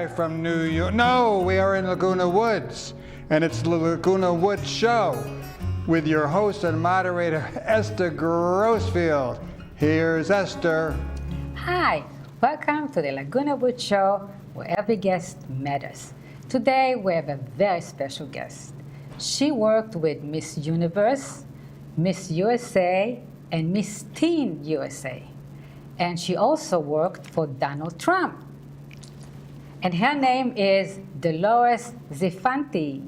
live from New York. No, we are in Laguna Woods, and it's the Laguna Woods Show with your host and moderator, Esther Grossfield. Here's Esther. Hi, welcome to the Laguna Woods Show, where every guest matters. Today, we have a very special guest. She worked with Miss Universe, Miss USA, and Miss Teen USA. And she also worked for Donald Trump. And her name is Dolores Zuffante.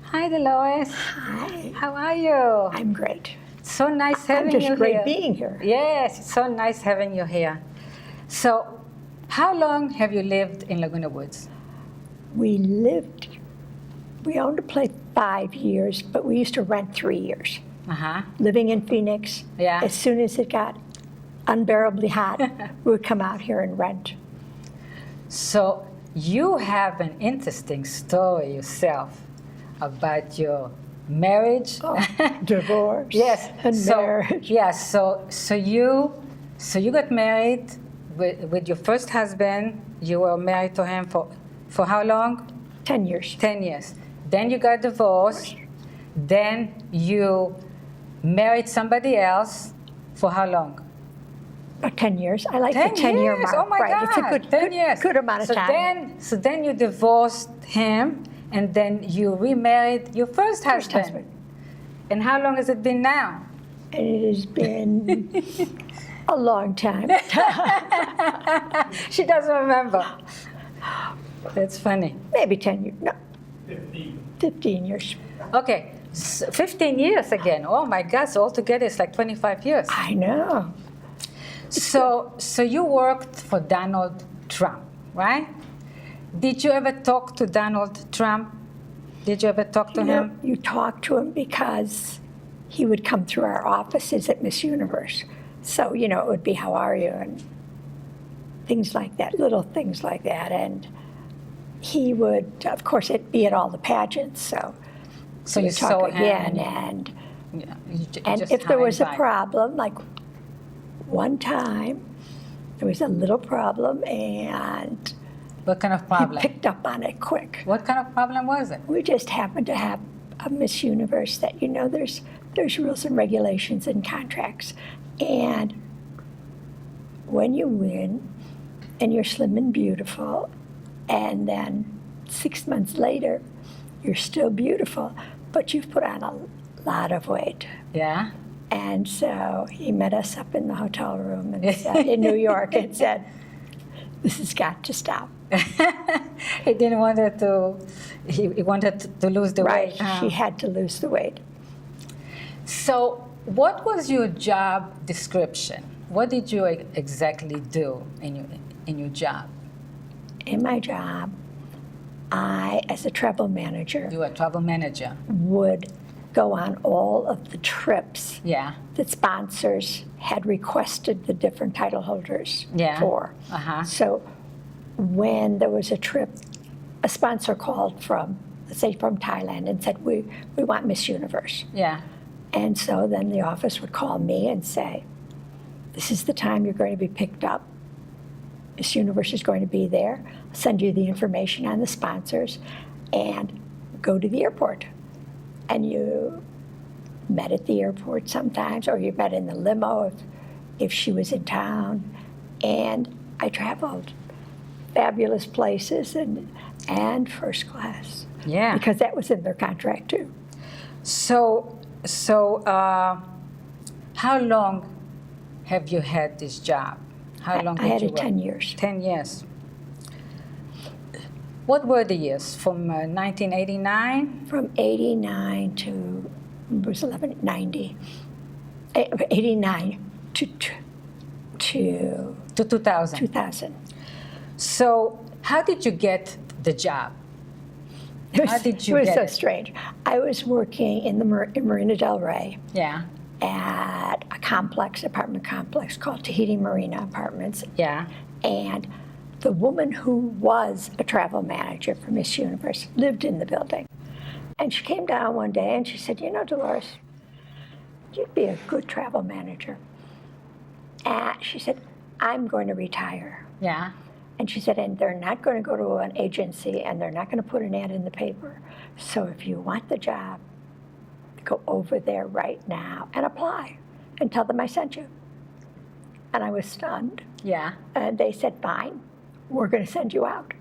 Hi, Dolores. Hi. How are you? I'm great. So nice having you here. I'm just great being here. Yes, it's so nice having you here. So, how long have you lived in Laguna Woods? We owned a place 5 years, but we used to rent 3 years. Living in Phoenix. Yeah. As soon as it got unbearably hot, we would come out here and rent. So you have an interesting story yourself about your marriage. Oh, divorce. Yes. And marriage. Yes. So you got married with your first husband. You were married to him for how long? 10 years. 10 years. Then you got divorced. Then you married somebody else for how long? About 10 years. I like the 10-year mark. Oh my right. God, It's a good, 10 years. good amount of time. So then you divorced him, and then you remarried your first husband. And how long has it been now? It has been a long time. She doesn't remember. That's funny. Maybe 10 years. No. 15 years. Okay, 15 years again. Oh my God, so altogether it's like 25 years. I know. So you worked for Donald Trump, right? Did you ever talk to Donald Trump? Did you ever talk to him? You talk to him because he would come through our offices at Miss Universe. So, it would be, how are you? And things like that, little things like that. And he would, of course, be at all the pageants. So you saw again. him. And if there was a problem, like one time, there was a little problem, and what kind of problem? he picked up on it quick. What kind of problem was it? We just happened to have a Miss Universe that, there's rules and regulations and contracts. And when you win and you're slim and beautiful, and then 6 months later, you're still beautiful, but you've put on a lot of weight. Yeah. And so he met us up in the hotel room and said, in New York, and said, this has got to stop. He didn't want it to, he wanted to lose the weight. Right, he had to lose the weight. So what was your job description? What did you exactly do in your job? In my job, I, as a travel manager, You were a travel manager. would go on all of the trips Yeah. that sponsors had requested the different title holders Yeah. for. So when there was a trip, a sponsor called from, let's say from Thailand, and said, we want Miss Universe. Yeah. And so then the office would call me and say, this is the time you're going to be picked up. Miss Universe is going to be there. I'll send you the information on the sponsors, and go to the airport. And you met at the airport sometimes, or you met in the limo if she was in town. And I traveled fabulous places and first class. Yeah. Because that was in their contract too. So how long have you had this job? How long I did had you it work? 10 years. 10 years. What were the years? From 1989? From 89 to, it was 90. 89 to 2000. 2000. So how did you get the job? How did you It was get so it? strange. I was working in Marina Del Rey Yeah. at a apartment complex called Tahiti Marina Apartments. Yeah. And the woman who was a travel manager for Miss Universe lived in the building. And she came down one day and she said, Dolores, you'd be a good travel manager. And she said, I'm going to retire. Yeah. And she said, and they're not going to go to an agency, and they're not going to put an ad in the paper. So if you want the job, go over there right now and apply and tell them I sent you. And I was stunned. Yeah. And they said, fine, we're going to send you out.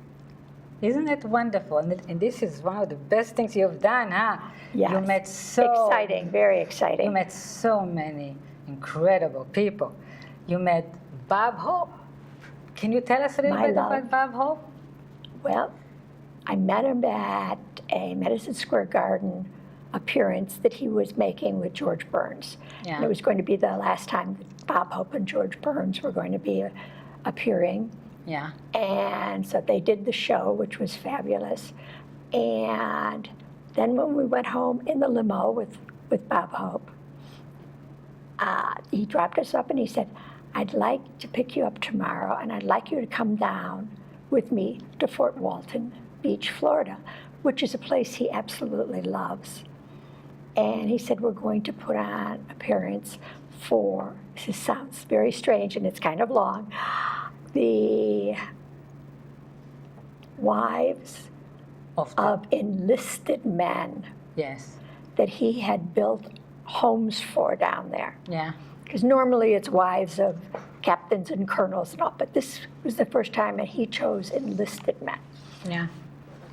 Isn't it wonderful? And this is one of the best things you've done, huh? Yes. You met so exciting, very exciting. You met so many incredible people. You met Bob Hope. Can you tell us a little My bit love. about Bob Hope? Well, I met him at a Madison Square Garden appearance that he was making with George Burns. Yeah. And it was going to be the last time that Bob Hope and George Burns were going to be appearing. Yeah. And so they did the show, which was fabulous. And then when we went home in the limo with Bob Hope, he dropped us up and he said, I'd like to pick you up tomorrow, and I'd like you to come down with me to Fort Walton Beach, Florida, which is a place he absolutely loves. And he said, we're going to put on an appearance for, this sounds very strange and it's kind of long, the wives of enlisted men Yes. that he had built homes for down there. Yeah. Because normally it's wives of captains and colonels and all, but this was the first time that he chose enlisted men. Yeah.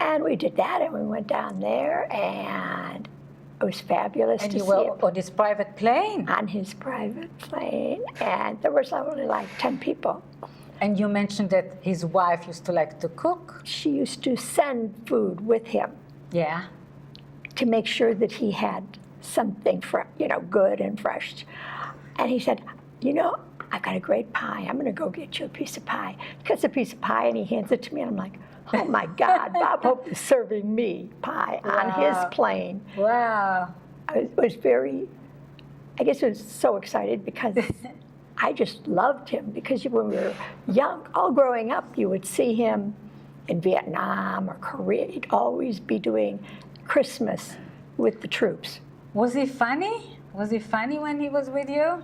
And we did that, and we went down there, and it was fabulous And to you see were him on this private plane. on his private plane, and there was only like 10 people. And you mentioned that his wife used to like to cook. She used to send food with him Yeah. to make sure that he had something good and fresh. And he said, I've got a great pie. I'm going to go get you a piece of pie. He gets a piece of pie and he hands it to me, and I'm like, oh my God, Bob Hope is serving me pie on his plane. Wow. I was so excited because I just loved him, because when we were young, all growing up, you would see him in Vietnam or Korea. He'd always be doing Christmas with the troops. Was he funny? Was he funny when he was with you?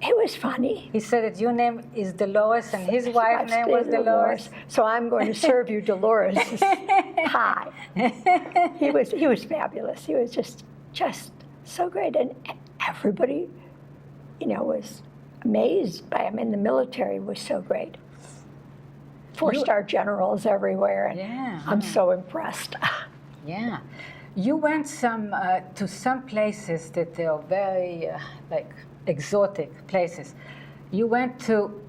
It was funny. He said that your name is Dolores and his wife's name was Dolores. So I'm going to serve you Dolores' pie. He was fabulous. He was just so great, and everybody, was amazed by him. And the military was so great. 4-star generals everywhere, and Yeah. I'm so impressed. Yeah. You went to some places that they are very exotic places. You went to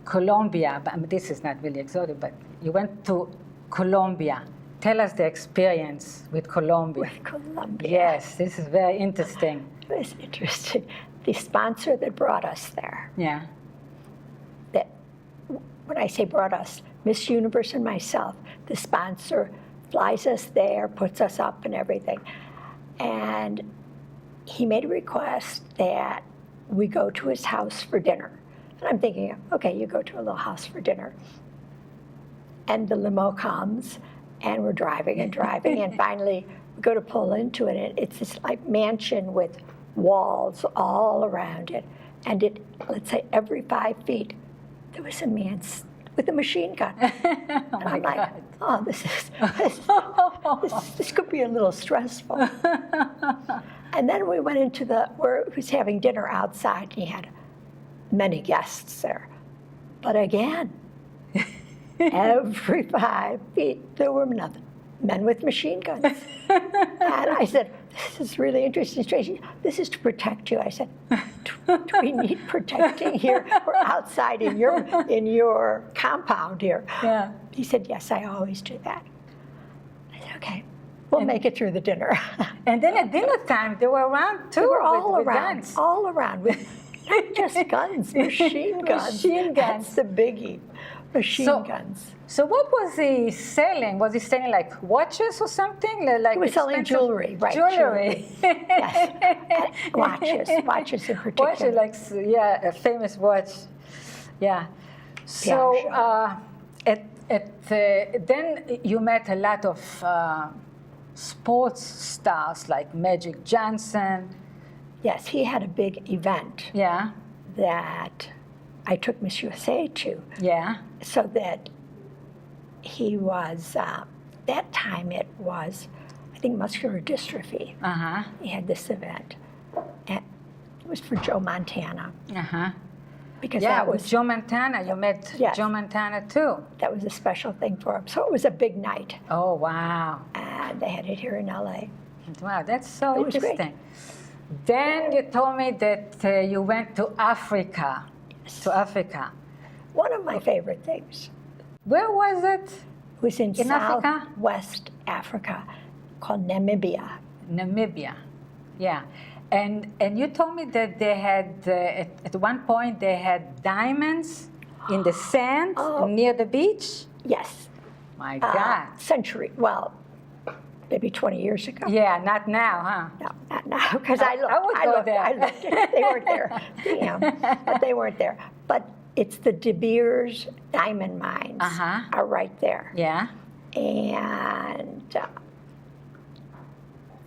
Colombia, but this is not really exotic, but you went to Colombia. Tell us the experience with Colombia. With Colombia. Yes, this is very interesting. It was interesting. The sponsor that brought us there, Yeah. that when I say brought us, Miss Universe and myself, the sponsor flies us there, puts us up and everything. And he made a request that we go to his house for dinner. And I'm thinking, okay, you go to a little house for dinner. And the limo comes, and we're driving and driving, and finally we go to pull into it, and it's this like mansion with walls all around it. And let's say every 5 feet, there was a man with a machine gun. Oh And I'm like, oh, this could be a little stressful. And then we went into where he was having dinner outside, and he had many guests there. But again, every 5 feet, there were nothing. Men with machine guns. And I said, this is really interesting, strange. This is to protect you. I said, do we need protecting here? We're outside in your compound here. Yeah. He said, yes, I always do that. I said, okay, we'll make it through the dinner. And then at dinner time, they were around too. They were all with around, guns. all around, with not just guns, machine guns. Machine guns. That's the biggie, machine guns. So what was he selling? Was he selling like watches or something? Like He was selling expensive jewelry, right? Jewelry. Yes, watches in particular. Watches, like, a famous watch. Yeah. So then you met a lot of sports stars like Magic Johnson. Yes, he had a big event Yeah. that I took Miss USA to, Yeah. so that he was, that time it was, I think, muscular dystrophy. Uh-huh. He had this event. And it was for Joe Montana. Uh-huh. Because Yeah, that with was Joe Montana. You met Yes. Joe Montana too. that was a special thing for him. So it was a big night. Oh, wow. And they had it here in LA. Wow, that's so It was great. interesting. Then you told me that you went to Africa. To Africa. One of my favorite things Where was it? was in Africa? Southwest Africa called Namibia. Namibia. Yeah. And you told me that they had, at one point, they had diamonds in the sand Oh. near the beach. Yes. My God. Century, well, maybe 20 years ago. Yeah, not now, huh? No, not now, because I looked. I would go there. I looked. They weren't there. Damn, but they weren't there. But it's the De Beers diamond mines Uh-huh. are right there. Yeah. And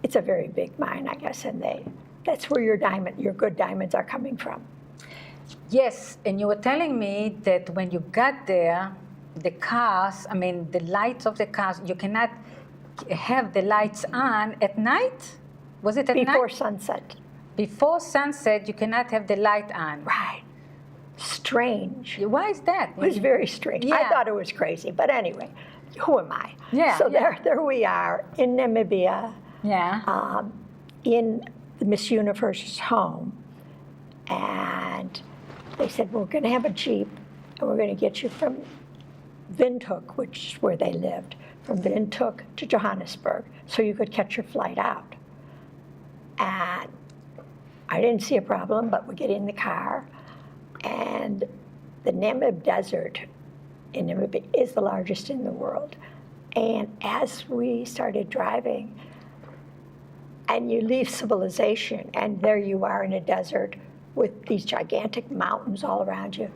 it's a very big mine, I guess, and that's where your good diamonds are coming from. Yes, and you were telling me that when you got there, the cars, I mean, the lights of the cars, you cannot have the lights on at night? Was it at Before night? sunset. Before sunset, you cannot have the light on. Right. Strange. Why is that? It was very strange. I Yeah. thought it was crazy, but anyway, who am I? Yeah, So yeah. there we are in Namibia, Yeah. in the Miss Universe's home, and they said, we're going to have a Jeep, and we're going to get you from Windhoek, which is where they lived, from Windhoek to Johannesburg, so you could catch your flight out. And I didn't see a problem, but we get in the car, and the Namib Desert in Namibia is the largest in the world. And as we started driving, and you leave civilization, and there you are in a desert with these gigantic mountains all around you.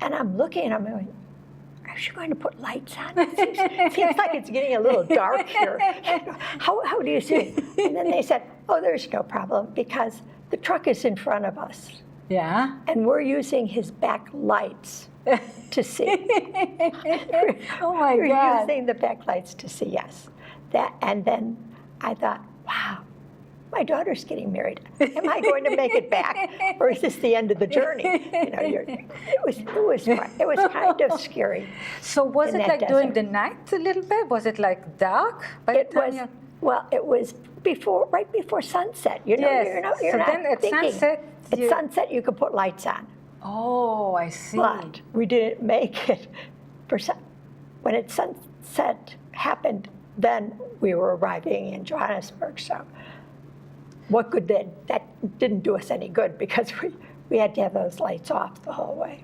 And I'm looking, I'm going, are you going to put lights on? It seems like it's getting a little dark here. How do you see it? And then they said, oh, there's no problem, because the truck is in front of us. Yeah. And we're using his back lights to see. Oh my We're God. using the back lights to see, yes. And then I thought, wow, my daughter's getting married. Am I going to make it back, or is this the end of the journey? It was kind of scary. So was in it that like during the desert. night a little bit? Was it like dark? By the It time was you- it was right before sunset. Yes. You're So not then at thinking. sunset, At you- sunset, you could put lights on. Oh, I see. But we didn't make it when it sunset happened, then we were arriving in Johannesburg. So what good did that didn't do us any good, because we had to have those lights off the whole way.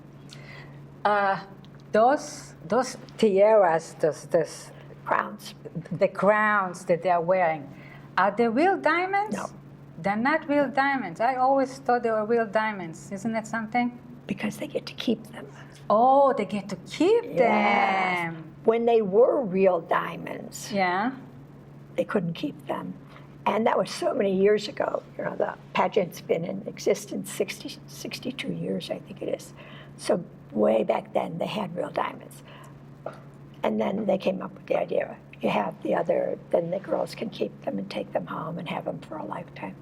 Those tiaras, those Crowns. the crowns that they are wearing, are they real diamonds? No. They're not real diamonds. I always thought they were real diamonds. Isn't that something? Because they get to keep them. Oh, they get to keep Yes. them. When they were real diamonds, Yeah. they couldn't keep them. And that was so many years ago. The pageant's been in existence 62 years, I think it is. So way back then, they had real diamonds. And then they came up with the idea, you have the other, then the girls can keep them and take them home and have them for a lifetime.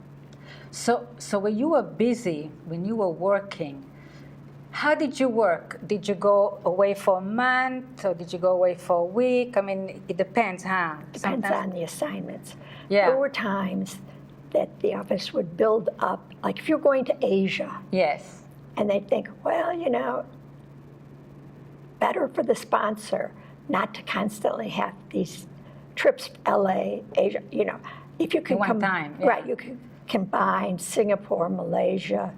So when you were busy, when you were working, how did you work? Did you go away for a month, or did you go away for a week? I mean, it depends, huh? Depends Sometimes- on the assignments. Yeah. There were times that the office would build up, like if you're going to Asia, Yes. and they'd think, well, better for the sponsor not to constantly have these trips, LA, Asia, if you can One time, yeah. right, you can combine Singapore, Malaysia,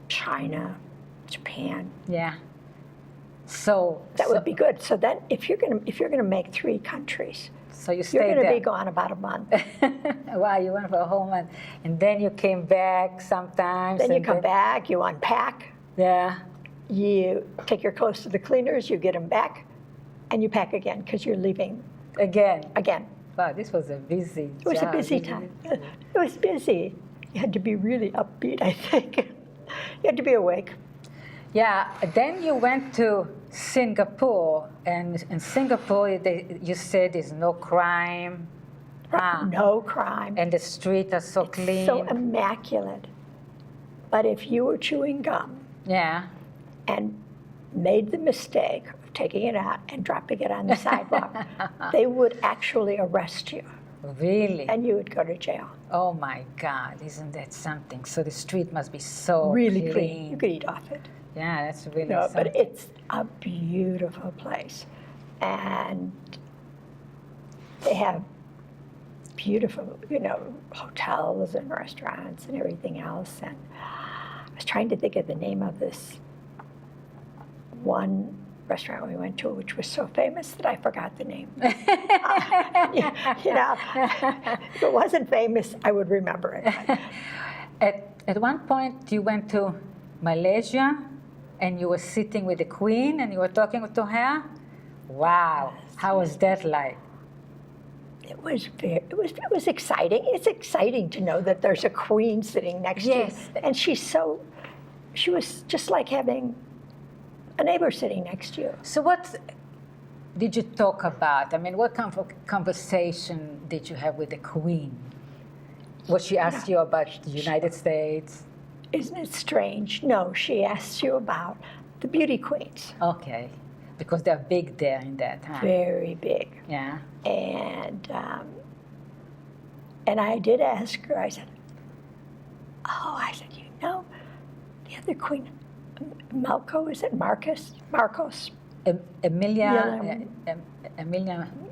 China, Japan. Yeah. So That would be good. So then, if you're gonna make 3 countries, So you you're stayed gonna there. be gone about a month. Wow, you went for a whole month, and then you came back sometimes. Then you and come back, you unpack, Yeah. you take your clothes to the cleaners, you get them back, and you pack again because you're leaving Again. again. Wow, this was a busy. It was a busy time. It was busy. You had to be really upbeat, I think. You had to be awake. Yeah, then you went to Singapore, and in Singapore, you said there's no crime. No crime. And the streets are so clean. So immaculate. But if you were chewing gum Yeah. and made the mistake of taking it out and dropping it on the sidewalk, they would actually arrest you Really? and you would go to jail. Oh my God, isn't that something? So the street must be so Really clean. You could eat off it. Yeah, that's really No, something. but it's a beautiful place. And they have beautiful, hotels and restaurants and everything else. And I was trying to think of the name of this one restaurant we went to, which was so famous that I forgot the name. If it wasn't famous, I would remember it. At one point, you went to Malaysia, and you were sitting with the Queen, and you were talking to her. Wow, how was that like? It was exciting. It's exciting to know that there's a queen sitting next to you. And she was just like having a neighbor sitting next to you. So what did you talk about? I mean, what kind of conversation did you have with the Queen? What she asked you about the United States? Isn't it strange? No, she asked you about the beauty queens. Okay, because they're big there in that, huh? Very big. Yeah. And I did ask her, I said, the other queen, is it Marcos? Emilia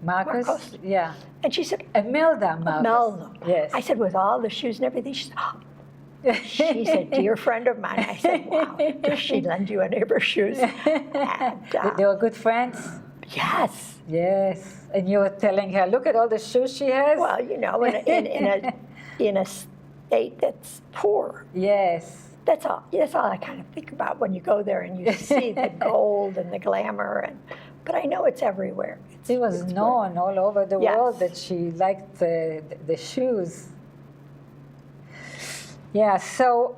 Marcos? Yeah. And she said, Imelda Marcos. Imelda. Yes. I said, with all the shoes and everything, she said, she's a dear friend of mine. I said, wow, does she lend you any of her shoes? And, they were good friends? Yes. Yes. And you were telling her, look at all the shoes she has? Well, in a state that's poor. Yes. That's all I kind of think about when you go there and you see the gold and the glamour. But I know it's everywhere. It was known all over the world that she liked the shoes. Yeah. So,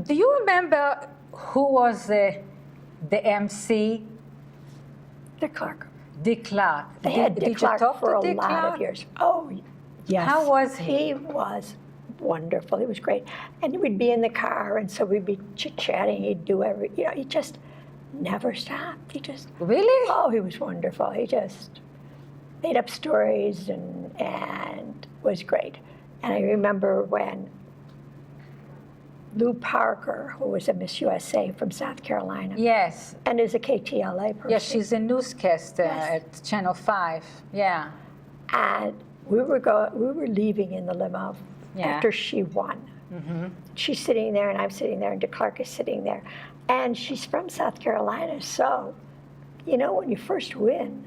do you remember who was the MC? Dick Clark. Dick Clark. They had Dick Clark for a lot of years. Oh, yes. How was he? He was wonderful. He was great. And we'd be in the car, and so we'd be chit-chatting. He'd do he just never stopped. He just... Really? Oh, he was wonderful. He just made up stories and was great. And I remember when Lou Parker, who was a Miss USA from South Carolina. Yes. And is a KTLA person. Yes, she's a newscaster at Channel 5. Yeah. And we were leaving in the limo after she won. Mm-hmm. She's sitting there, and I'm sitting there, and Dick Clark is sitting there. And she's from South Carolina, so, when you first win,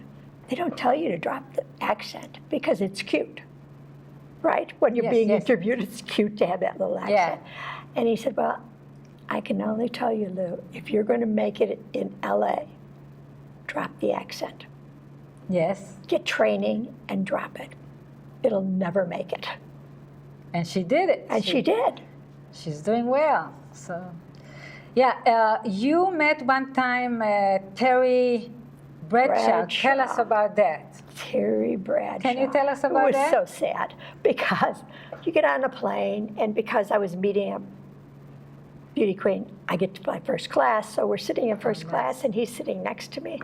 they don't tell you to drop the accent because it's cute, right? When you're being interviewed, it's cute to have that little accent. Yeah. And he said, well, I can only tell you, Lou, if you're going to make it in L.A., drop the accent. Yes. Get training and drop it. It'll never make it. And she did it. And she did. She's doing well. So, yeah, you met one time Terry Bradshaw. Tell us about that. Terry Bradshaw. Can you tell us about that? It was so sad because you get on a plane, and because I was meeting a beauty queen, I get to fly first class. So we're sitting in first class, and he's sitting next to me.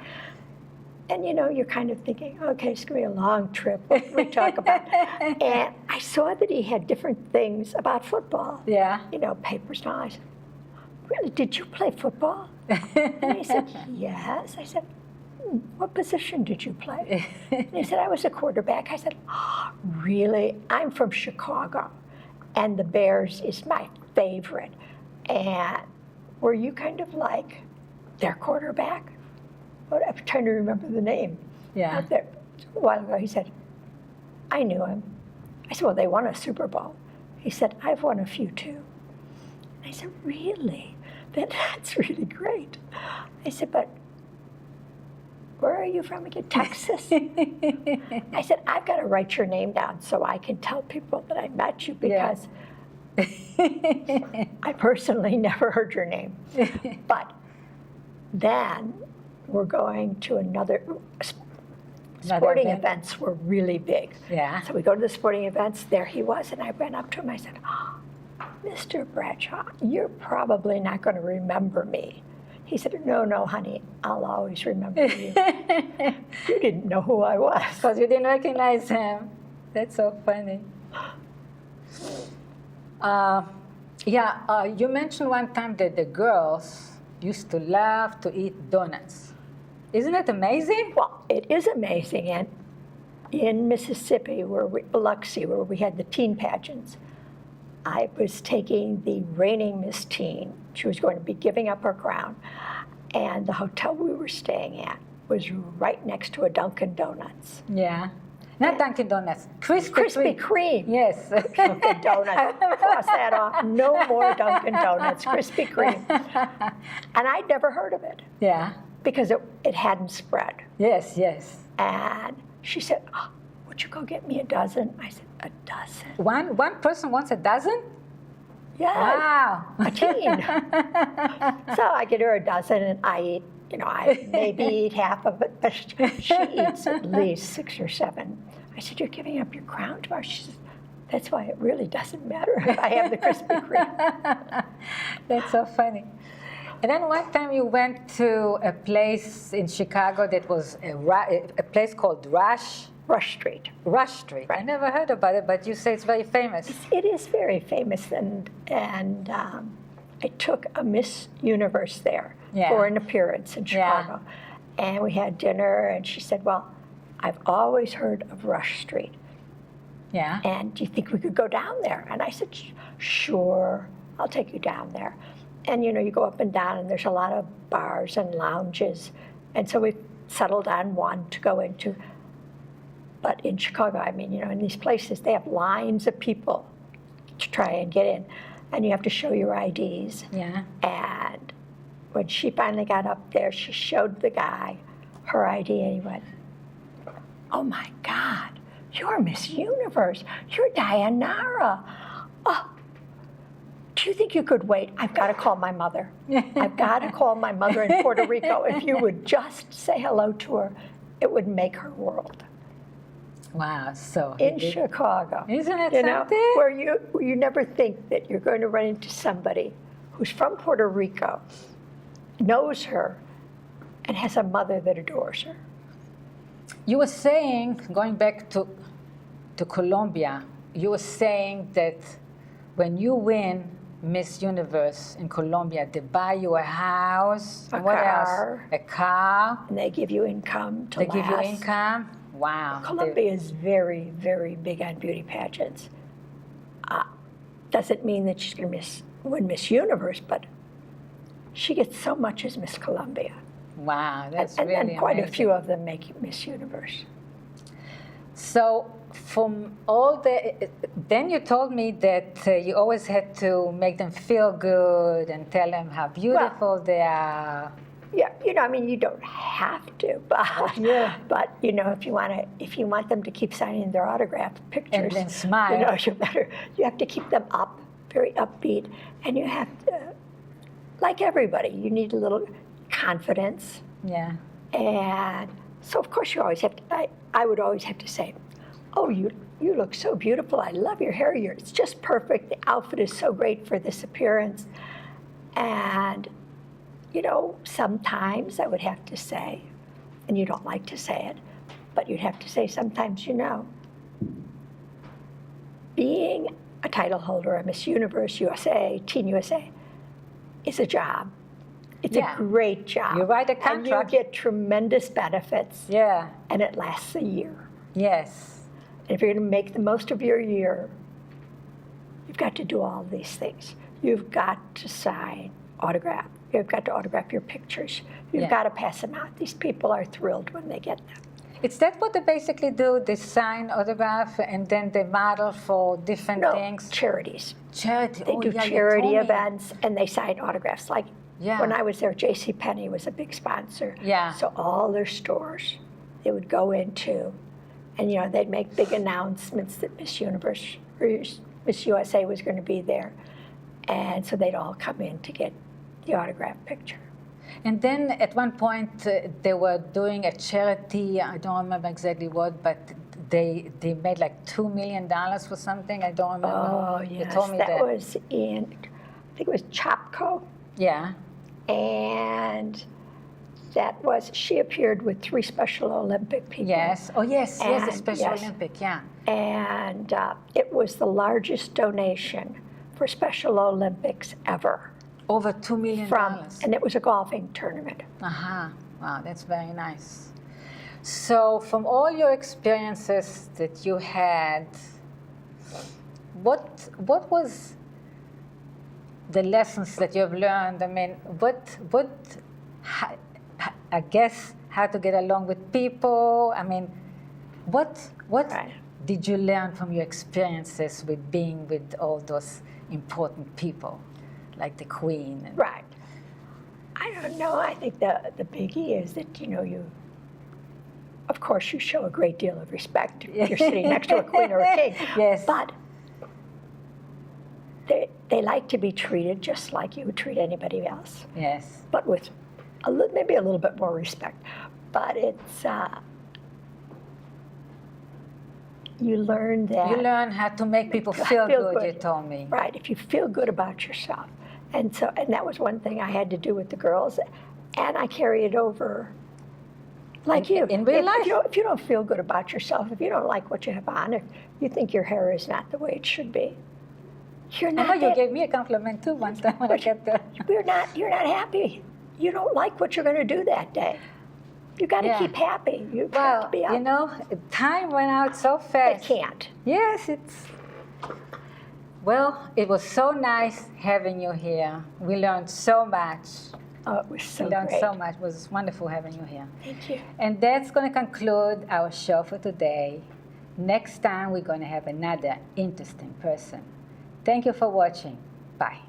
And, you're kind of thinking, okay, it's going to be a long trip. What can we talk about? And I saw that he had different things about football. Yeah. Papers and all. I said, really, did you play football? And he said, yes. I said, what position did you play? And he said, I was a quarterback. I said, oh, really? I'm from Chicago, and the Bears is my favorite. And were you kind of like their quarterback? I'm trying to remember the name. Yeah. A while ago, he said, I knew him. I said, well, they won a Super Bowl. He said, I've won a few too. I said, really? That's really great. I said, but where are you from again? Texas? I said, I've got to write your name down so I can tell people that I met you because I personally never heard your name. But then we're going to sporting event. events were really big. Yeah. So we go to the sporting events, there he was, and I went up to him, I said, oh, Mr. Bradshaw, you're probably not going to remember me. He said, no, honey, I'll always remember you. You didn't know who I was. Because you didn't recognize him. That's so funny. You mentioned one time that the girls used to love to eat donuts. Isn't it amazing? Well, it is amazing. And in Mississippi, Biloxi, where we had the teen pageants, I was taking the reigning Miss Teen. She was going to be giving up her crown. And the hotel we were staying at was right next to a Dunkin' Donuts. Yeah. Not Dunkin' Donuts. Krispy Kreme. Yes. Dunkin' Donuts. Cross that off. No more Dunkin' Donuts. Krispy Kreme. And I'd never heard of it. Yeah. Because it hadn't spread. Yes. And she said, oh, would you go get me a dozen? I said, a dozen? One person wants a dozen? Yeah. Wow. A teen. So I get her a dozen, and I eat, I maybe eat half of it, but she eats at least 6 or 7. I said, you're giving up your crown tomorrow? She said, that's why it really doesn't matter if I have the Krispy Kreme. That's so funny. And then one time you went to a place in Chicago that was a place called Rush Street. Rush Street. Right. I never heard about it, but you say it's very famous. It is very famous, and I took a Miss Universe there for an appearance in Chicago. Yeah. And we had dinner, and she said, well, I've always heard of Rush Street. Yeah. And do you think we could go down there? And I said, sure, I'll take you down there. And, you go up and down, and there's a lot of bars and lounges. And so we settled on one to go into. But in Chicago, in these places, they have lines of people to try and get in. And you have to show your IDs. Yeah. And when she finally got up there, she showed the guy her ID, and he went, oh, my God, you're Miss Universe. You're Dianara. Oh, do you think you could wait? I've got to call my mother. I've got to call my mother in Puerto Rico. If you would just say hello to her, it would make her world. Wow, so in Chicago. Isn't it something? Where you never think that you're going to run into somebody who's from Puerto Rico, knows her, and has a mother that adores her. You were saying, going back to Colombia, you were saying that when you win Miss Universe in Colombia, they buy you a house. A what car. Else? A car. And they give you income to last. They give you income. Wow. Colombia is very, very big on beauty pageants. Doesn't mean that she's going to win Miss Universe, but she gets so much as Miss Colombia. Wow, that's and really then quite amazing. A few of them make Miss Universe. So from all then you told me that you always had to make them feel good and tell them how beautiful they are. Yeah, you don't have to, but but if you want them to keep signing their autograph pictures, and then smile, you have to keep them up, very upbeat, and you have to, like everybody, you need a little confidence. Yeah. And so of course you always have to. I would always have to say, oh, you look so beautiful. I love your hair. It's just perfect. The outfit is so great for this appearance, and. Sometimes I would have to say, and you don't like to say it, but you'd have to say sometimes, being a title holder, a Miss Universe USA, Teen USA, is a job. It's a great job. You write a contract. And you get tremendous benefits. Yeah. And it lasts a year. Yes. And if you're going to make the most of your year, you've got to do all these things. You've got to sign, autograph. You've got to autograph your pictures. You've got to pass them out. These people are thrilled when they get them. Is that what they basically do? They sign, autograph, and then they model for different things? Charities. Charity. They do charity events, and they sign autographs. Like when I was there, JCPenney was a big sponsor. Yeah. So all their stores, they would go into, and they'd make big announcements that Miss Universe, or Miss USA was going to be there. And so they'd all come in to get the autograph picture. And then at one point they were doing a charity, I don't remember exactly what, but they made like $2 million for something, I don't remember. Oh, You yes, told me that was in, I think it was Chopco. Yeah. And that was, she appeared with 3 Special Olympic people. Yes. Oh, yes, yes, the And, Special yes. Olympic, yeah. And it was the largest donation for Special Olympics ever. Over $2 million. And it was a golfing tournament. Uh-huh. Wow, that's very nice. So from all your experiences that you had, what was the lessons that you've learned? I mean, I guess how to get along with people. I mean, what Right. did you learn from your experiences with being with all those important people, like the Queen? Right. I don't know. I think the biggie is that, of course, you show a great deal of respect if you're sitting next to a queen or a king. Yes. But they like to be treated just like you would treat anybody else, Yes. but with maybe a little bit more respect. But it's, you learn that. You learn how to make people feel good, you told me. Right, if you feel good about yourself. And that was one thing I had to do with the girls, and I carry it over like you. In real life. If you don't feel good about yourself, if you don't like what you have on, if you think your hair is not the way it should be, you're I not. know you gave me a compliment too one time when I kept the... You're not happy. You don't like what you're going to do that day. You got to Yeah. keep happy. You have Well, to be up. time went out so It fast. can't. Yes, it's... Well, it was so nice having you here. We learned so much. Oh, it was so We learned great. so much. It was wonderful having you here. Thank you. And that's going to conclude our show for today. Next time, we're going to have another interesting person. Thank you for watching. Bye.